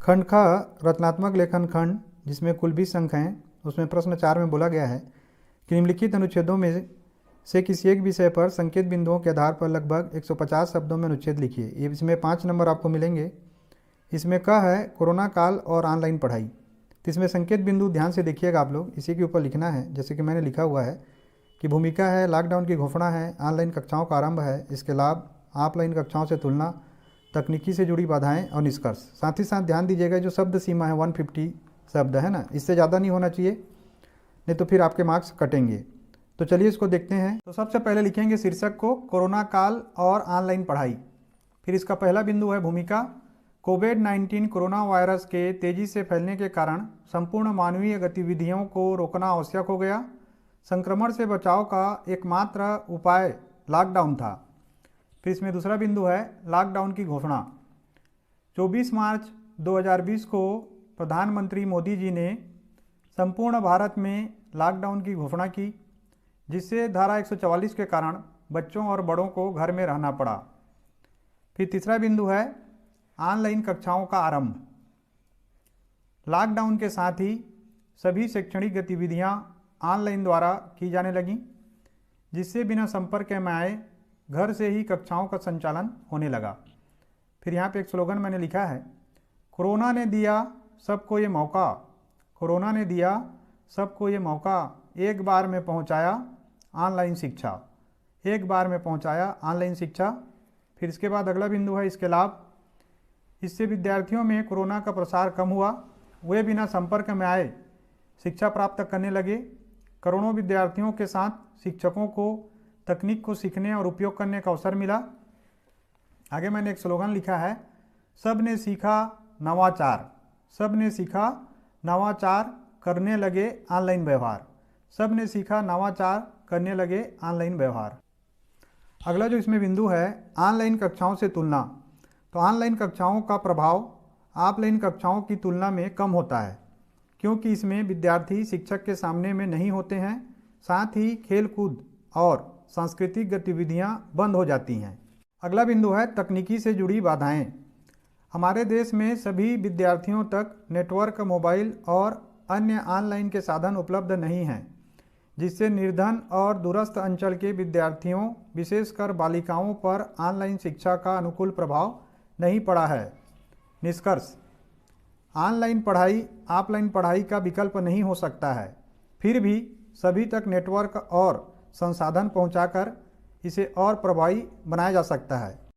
खंड ख रचनात्मक लेखन खंड, जिसमें कुल 20 अंक हैं, उसमें प्रश्न 4 में बोला गया है कि निम्नलिखित अनुच्छेदों में से किसी एक विषय पर संकेत बिंदुओं के आधार पर लगभग 150 शब्दों में अनुच्छेद लिखिए। ये इसमें 5 नंबर आपको मिलेंगे। इसमें क है कोरोना काल और ऑनलाइन पढ़ाई। तो इसमें संकेत बिंदु ध्यान से देखिएगा आप लोग, इसी के ऊपर लिखना है। जैसे कि मैंने लिखा हुआ है कि भूमिका है, लॉकडाउन की घोषणा है, ऑनलाइन कक्षाओं का आरंभ है, इसके लाभ, ऑफलाइन कक्षाओं से तुलना, तकनीकी से जुड़ी बाधाएं और निष्कर्ष। साथ ही साथ ध्यान दीजिएगा जो शब्द सीमा है 150 शब्द है ना, इससे ज़्यादा नहीं होना चाहिए, नहीं तो फिर आपके मार्क्स कटेंगे। तो चलिए इसको देखते हैं। तो सबसे पहले लिखेंगे शीर्षक को कोरोना काल और ऑनलाइन पढ़ाई। फिर इसका पहला बिंदु है भूमिका। कोविड-19 कोरोना वायरस के तेजी से फैलने के कारण संपूर्ण मानवीय गतिविधियों को रोकना आवश्यक हो गया। संक्रमण से बचाव का एकमात्र उपाय लॉकडाउन था। फिर इसमें दूसरा बिंदु है लॉकडाउन की घोषणा। 24 मार्च 2020 को प्रधानमंत्री मोदी जी ने संपूर्ण भारत में लॉकडाउन की घोषणा की, जिससे धारा 144 के कारण बच्चों और बड़ों को घर में रहना पड़ा। फिर तीसरा बिंदु है ऑनलाइन कक्षाओं का आरंभ। लॉकडाउन के साथ ही सभी शैक्षणिक गतिविधियां ऑनलाइन द्वारा की जाने लगीं, जिससे बिना संपर्क में आए घर से ही कक्षाओं का संचालन होने लगा। फिर यहाँ पे एक स्लोगन मैंने लिखा है, कोरोना ने दिया सबको ये मौका, कोरोना ने दिया सबको ये मौका, एक बार में पहुँचाया ऑनलाइन शिक्षा, एक बार में पहुँचाया ऑनलाइन शिक्षा। फिर इसके बाद अगला बिंदु है इसके लाभ। इससे विद्यार्थियों में कोरोना का प्रसार कम हुआ, वे बिना संपर्क में आए शिक्षा प्राप्त करने लगे। करोड़ों विद्यार्थियों के साथ शिक्षकों को तकनीक को सीखने और उपयोग करने का अवसर मिला। आगे मैंने एक स्लोगन लिखा है, सब ने सीखा नवाचार, सब ने सीखा नवाचार करने लगे ऑनलाइन व्यवहार, सब ने सीखा नवाचार करने लगे ऑनलाइन व्यवहार। अगला जो इसमें बिंदु है ऑनलाइन कक्षाओं से तुलना। तो ऑनलाइन कक्षाओं का प्रभाव ऑफलाइन कक्षाओं की तुलना में कम होता है, क्योंकि इसमें विद्यार्थी शिक्षक के सामने में नहीं होते हैं। साथ ही खेलकूद और सांस्कृतिक गतिविधियां बंद हो जाती हैं। अगला बिंदु है तकनीकी से जुड़ी बाधाएं। हमारे देश में सभी विद्यार्थियों तक नेटवर्क, मोबाइल और अन्य ऑनलाइन के साधन उपलब्ध नहीं हैं, जिससे निर्धन और दूरस्थ अंचल के विद्यार्थियों, विशेषकर बालिकाओं पर ऑनलाइन शिक्षा का अनुकूल प्रभाव नहीं पड़ा है। निष्कर्ष, ऑनलाइन पढ़ाई ऑफलाइन पढ़ाई का विकल्प नहीं हो सकता है, फिर भी सभी तक नेटवर्क और संसाधन पहुंचाकर इसे और प्रभावी बनाया जा सकता है।